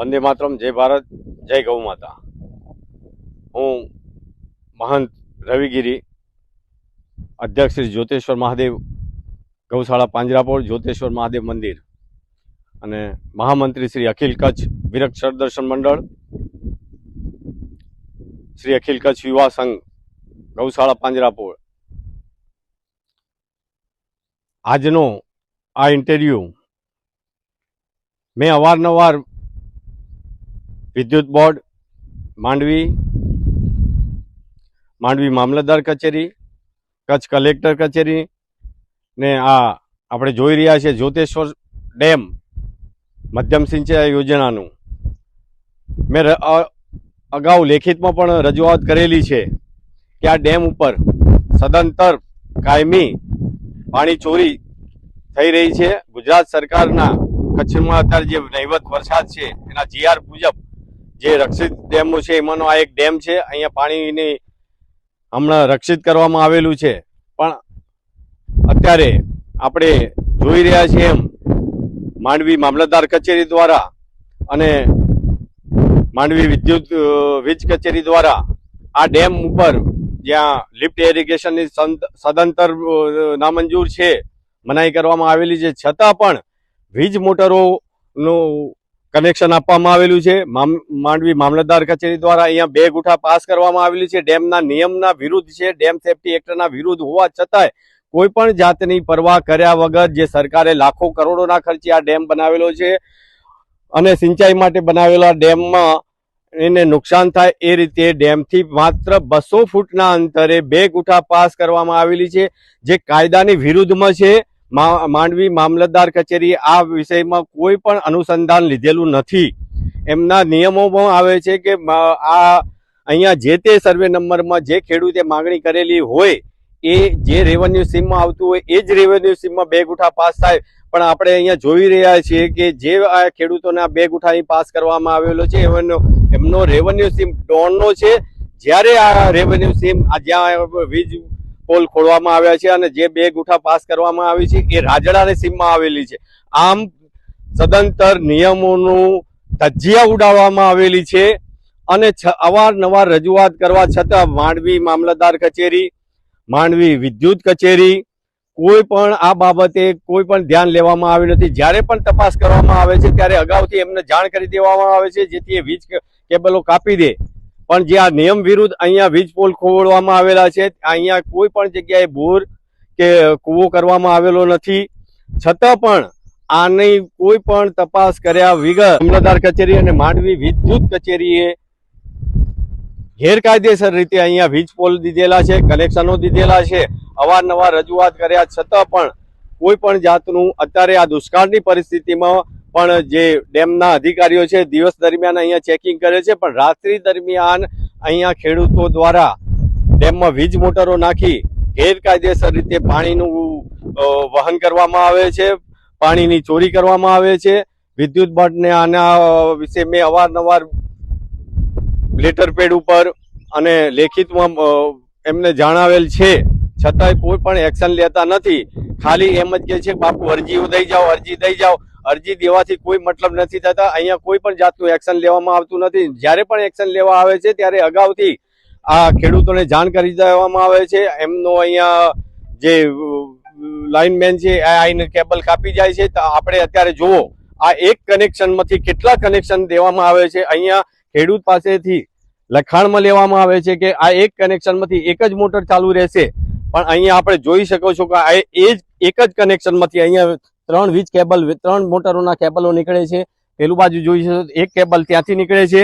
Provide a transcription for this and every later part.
वंदे मातरम, जय भारत, जय गौ माता। हूँ महंत रविगिरी, अध्यक्ष श्री ज्योतेश्वर महादेव गौशाला પાંજરાપોળ, ज्योतेश्वर महादेव मंदिर અને महामंत्री श्री अखिल कच्छ विरक्षर दर्शन मंडल, श्री अखिल कच्छ युवा संघ गौशाला પાંજરાપોળ। આજનો આ ઇન્ટરવ્યુ मैं अवारनवार विद्युत बोर्ड માંડવી मामलतदार कचेरी, कच्छ कलेक्टर कचेरी ने આપણે જોઈ રહ્યા છે જ્યોતેશ્વર ડેમ મધ્યમ સિંચાઈ યોજનાનું મેં અગાઉ લેખિતમાં પણ રજૂઆત કરેલી છે કે આ ડેમ ઉપર સદંતર કાયમી પાણી ચોરી થઈ રહી છે। ગુજરાત સરકારના કચ્છમાં અત્યારે જે નહીવત વરસાદ છે એના જીઆર મુજબ જે રક્ષિત ડેમો છે એમાંનો આ એક ડેમ છે। અહીંયા પાણીની હમણાં રક્ષિત કરવામાં આવેલું છે, પણ અત્યારે આપણે જોઈ રહ્યા છીએ એમ માંડવી મામલતદાર કચેરી દ્વારા અને માંડવી વીજ કચેરી દ્વારા આ ડેમ ઉપર જ્યાં લિફ્ટ ઇરિગેશનની સદંતર નામંજૂર છે, મનાઈ કરવામાં આવેલી છે, છતાં પણ વીજ મોટરોનું કનેક્શન આપવામાં આવેલું છે। માંડવી મામલતદાર કચેરી દ્વારા અહીંયા 2 ગુઠા પાસ કરવામાં આવેલી છે। ડેમના નિયમના વિરુદ્ધ છે, ડેમ સેફટી એક્ટના વિરુદ્ધ હોવા છતાંય કોઈ પણ જાતની પરવા કર્યા વગર જે સરકારે લાખો કરોડોના ખર્ચે આ ડેમ બનાવેલો છે અને સિંચાઈ માટે બનાવેલા ડેમમાં એને નુકસાન થાય એ રીતે ડેમથી માત્ર 200 ફૂટના અંતરે 2 ગુઠા પાસ કરવામાં આવેલી છે, જે કાયદાની વિરુદ્ધમાં છે। માંડવી મામલતદાર કચેરી આ વિષયમાં કોઈ પણ અનુસંધાન લીધેલું નથી। એમના નિયમોમાં આવે છે કે આ અહીંયા જે તે સર્વે નંબરમાં જે ખેડૂતે માંગણી કરેલી હોય એ જે રેવન્યુ સીમમાં આવતું હોય એ જ રેવન્યુ સીમમાં 2 ગુઠા પાસ થાય, પણ આપણે અહીંયા જોઈ રહ્યા છીએ કે જે આ ખેડૂતોને 2 ગુઠાની પાસ કરવામાં આવેલો છે એમનો રેવન્યુ સીમ ડોનનો છે, જ્યારે આ રેવન્યુ સીમ જ્યાં વીજ પોલ ખોલવામાં આવ્યા છે અને જે 2 ગુઠા પાસ કરવામાં આવી છે એ રાજડાની સીમમાં આવેલી છે। આમ સદંતર નિયમોનું ધજ્જિયા ઉડાવવામાં આવેલી છે અને અવારનવાર રજૂઆત કરવા છતાં માંડવી મામલતદાર કચેરી, માંડવી વિદ્યુત કચેરી કોઈ પણ આ બાબતે કોઈ પણ ધ્યાન લેવામાં આવ્યું નથી। જ્યારે પણ તપાસ કરવામાં આવે છે ત્યારે અગાઉથી એમને જાણ કરી દેવામાં આવે છે જેથી એ વીજ કેબલો કાપી દે, પણ જે આ નિયમ વિરુદ્ધ અહીંયા વીજ પોલ ખોલવામાં આવેલા છે, અહીંયા કોઈ પણ જગ્યાએ બોર કે કૂવો કરવામાં આવેલો નથી, છતાં પણ આની કોઈ પણ તપાસ કર્યા વગર મામલતદાર કચેરી અને માંડવી વિદ્યુત કચેરીએ ગેરકાયદેસર રીતે અહીંયા વીજ પોલ દીધેલા છે, કનેક્શનો દીધેલા છે। અવારનવાર રજૂઆત કર્યા છતાં પણ કોઈ પણ જાતનું અત્યારે આ દુષ્કાળની પરિસ્થિતિમાં પણ જે ડેમના અધિકારીઓ છે દિવસ દરમિયાન અહીંયા ચેકિંગ કરે છે, પણ રાત્રિ દરમિયાન અહીંયા ખેડૂતો દ્વારા ડેમમાં વીજ મોટરો નાખી ગેરકાયદેસર રીતે પાણીનું વહન કરવામાં આવે છે, પાણીની ચોરી કરવામાં આવે છે। વિદ્યુત બોર્ડને આના વિશે મેં અવારનવાર લેટર પેડ ઉપર અને લેખિતમાં એમને જણાવેલ છે, છતાંય કોઈ પણ એક્શન લેતા નથી। ખાલી એમ જ કહે છે બાપુ અરજી દઈ જાઓ, અરજી દઈ જાઓ। અરજી દેવાથી કોઈ મતલબ નથી થતા, અહીંયા કોઈ પણ જાતનું એક્શન લેવામાં આવતું નથી। જ્યારે પણ એક્શન લેવા આવે છે ત્યારે અગાઉથી આ ખેડૂતોને જાણ કરી દેવામાં આવે છે। એમનો અહીંયા જે લાઇનમેન છે આ આઈને કેબલ કાપી જાય છે, તો આપણે અત્યારે જુઓ આ એક કનેક્શનમાંથી કેટલા કનેક્શન દેવામાં આવે છે। અહીંયા ખેડૂત પાસેથી લખાણમાં લેવામાં આવે છે કે આ એક કનેક્શનમાંથી એક જ મોટર ચાલુ રહેશે, પણ અહીંયા આપણે જોઈ શકો છો કે આ એક જ કનેક્શનમાંથી અહીંયા 3 વીજ કેબલ 3 મોટરોના કેબલો નીકળે છે। પેલું બાજુ જોઈએ તો એક કેબલ ત્યાંથી નીકળે છે,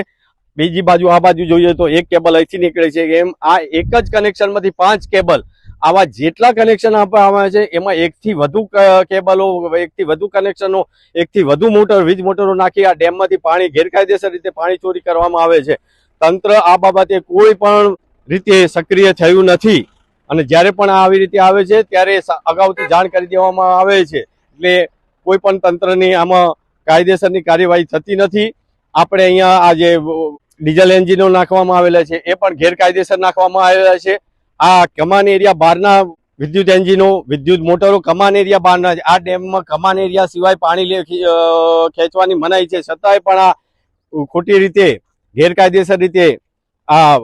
બીજી બાજુ આ બાજુ જોઈએ તો એક કેબલ અહીંથી નીકળે છે। એમ આ એક જ કનેક્શનમાંથી 5 કેબલ આવા જેટલા કનેક્શન આપવામાં આવે છે એમાં એકથી વધુ કેબલો, એકથી વધુ કનેક્શનો, એકથી વધુ વીજ મોટરો નાખી આ ડેમમાંથી પાણી ગેરકાયદેસર રીતે પાણી ચોરી કરવામાં આવે છે। તંત્ર આ બાબતે કોઈ પણ રીતે સક્રિય થયું નથી અને જ્યારે પણ આવી રીતે આવે છે ત્યારે અગાઉથી જાણ કરી દેવામાં આવે છે, એટલે કોઈ પણ તંત્રની આમાં કાયદેસરની કાર્યવાહી થતી નથી। આપણે અહીંયા આ જે ડીઝલ એન્જિનો નાખવામાં આવેલા છે એ પણ ગેરકાયદેસર નાખવામાં આવેલા છે। આ કમાન એરિયા બહારના વિદ્યુત એન્જિનો, વિદ્યુત મોટરો કમાન એરિયા બહારના છે। આ ડેમમાં કમાન એરિયા સિવાય પાણી ખેંચવાની મનાઈ છે, છતાંય પણ આ ખોટી રીતે ગેરકાયદેસર રીતે આ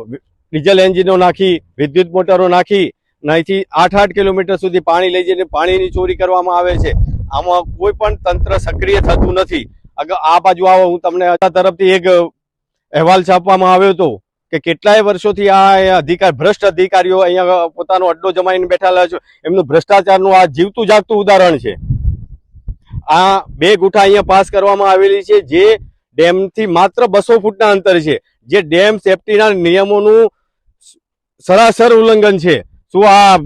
ડીઝલ એન્જિનો નાખી વિદ્યુત મોટરો નાખી અહીંથી 8-8 કિલોમીટર સુધી પાણી લઈ જઈને પાણીની ચોરી કરવામાં આવે છે. આમાં કોઈ પણ તંત્ર સક્રિય થતું નથી. આ બાજુ આવો, હું તમને તરફથી એક અહેવાલ છાપવામાં આવ્યો હતો કે કેટલાય વર્ષોથી આ ભ્રષ્ટ અધિકારીઓ અહીંયા પોતાનો અડ્ડો જમાઈને બેઠેલા છે. એમનું ભ્રષ્ટાચારનું આ જીવતું જાગતું ઉદાહરણ છે. આ 2 ગુઠા અહીંયા પાસ કરવામાં આવેલી છે, જે ડેમથી માત્ર 200 ફૂટના અંતરે છે, જે ડેમ સેફટીના નિયમોનું સરાસર ઉલ્લંઘન છે. શું આ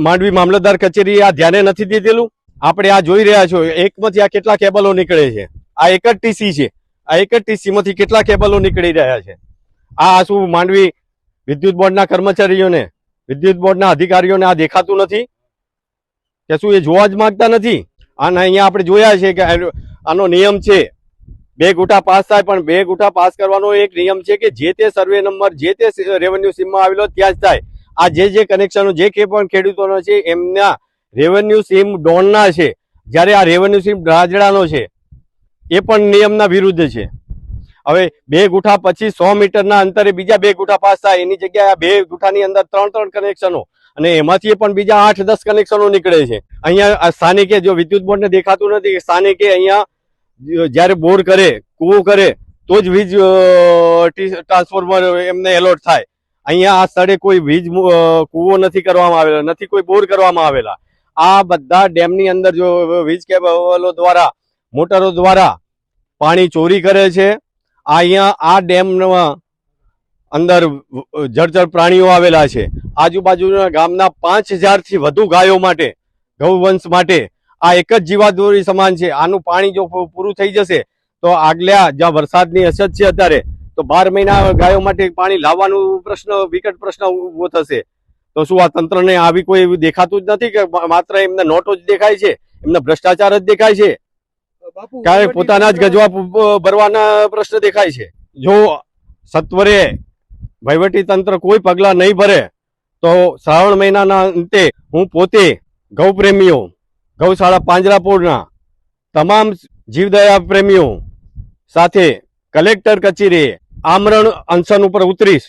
માંડવી મામલતદાર કચેરી આ ધ્યાને નથી દીધેલું? આપણે આ જોઈ રહ્યા છો, એકમાંથી આ કેટલા કેબલો નીકળે છે. આ એક જ ટીસી છે. આ એક જ ટીસીમાંથી કેટલા કેબલો નીકળી રહ્યા છે. આ શું માંડવી વિદ્યુત બોર્ડના કર્મચારીઓને, વિદ્યુત બોર્ડના અધિકારીઓને આ દેખાતું નથી કે શું એ જોવા જ માંગતા નથી? અને અહીંયા આપણે જોયા છે કે આનો નિયમ છે 2 ગુઠા પાસ થાય, પણ 2 ગુઠા પાસ કરવાનો એક નિયમ છે કે જે તે સર્વે નંબર જે તે રેવન્યુ સીમમાં આવેલો ત્યાં જ થાય. આ જે કનેક્શનો જે કે પણ ખેડૂતોનો છે એમના રેવન્યુ સીમ ડોનના છે, જ્યારે આ રેવન્યુ સીમ રાજડાનો છે એ પણ નિયમના વિરુદ્ધ છે. હવે 2 ગુઠા પછી 100 મીટરના અંતરે બીજા 2 ગુઠા પાસ થાય, એની જગ્યાએ આ 2 ગુઠાની અંદર 3 કનેક્શનો, અને એમાંથી પણ બીજા 8-10 કનેક્શનો નીકળે છે. અહીંયા સ્થાનિકે જો વિદ્યુત બોર્ડને દેખાતું નથી કે સ્થાનિકે અહીંયા જ્યારે બોર કરે, કૂવો કરે તો જ વીજ ટ્રાન્સફોર્મર એમને એલોટ થાય. અહીંયા આ સ્થળે કોઈ વીજ કૂવો નથી કરવામાં આવેલા, નથી કોઈ બોર કરવામાં આવેલા. આ બધા ડેમની અંદર જો વીજ કેબલો દ્વારા, મોટરો દ્વારા પાણી ચોરી કરે છે. અહીંયા આ ડેમમાં અંદર જળચર પ્રાણીઓ આવેલા છે. આજુબાજુના ગામના 5000 થી વધુ ગાયો માટે, ગૌવંશ માટે આ એક જ જીવાદોરી સમાન છે. આનું પાણી જો પૂરું થઈ જશે તો આગલા જ્યાં વરસાદની અછત છે અત્યારે, તો 12 મહિના ગાયો માટે પાણી લાવવાનું વિકટ પ્રશ્ન ઉભો થશે. તો શું આ તંત્રને આવી કોઈ એવું દેખાતું જ નથી કે માત્ર એમને નોટો જ દેખાય છે, એમને ભ્રષ્ટાચાર જ દેખાય છે, ક્યારે પોતાના જ ગજવા ભરવાના પ્રશ્ન દેખાય છે? જો સત્વરે વહીવટી તંત્ર કોઈ પગલાં નહીં ભરે તો શ્રાવણ મહિનાના અંતે હું પોતે ગૌપ્રેમીઓ, ગૌશાળા પાંજરાપોળના તમામ જીવદયા પ્રેમીઓ સાથે કલેક્ટર કચેરીએ આમરણ અનશન ઉપર ઉતરીશ.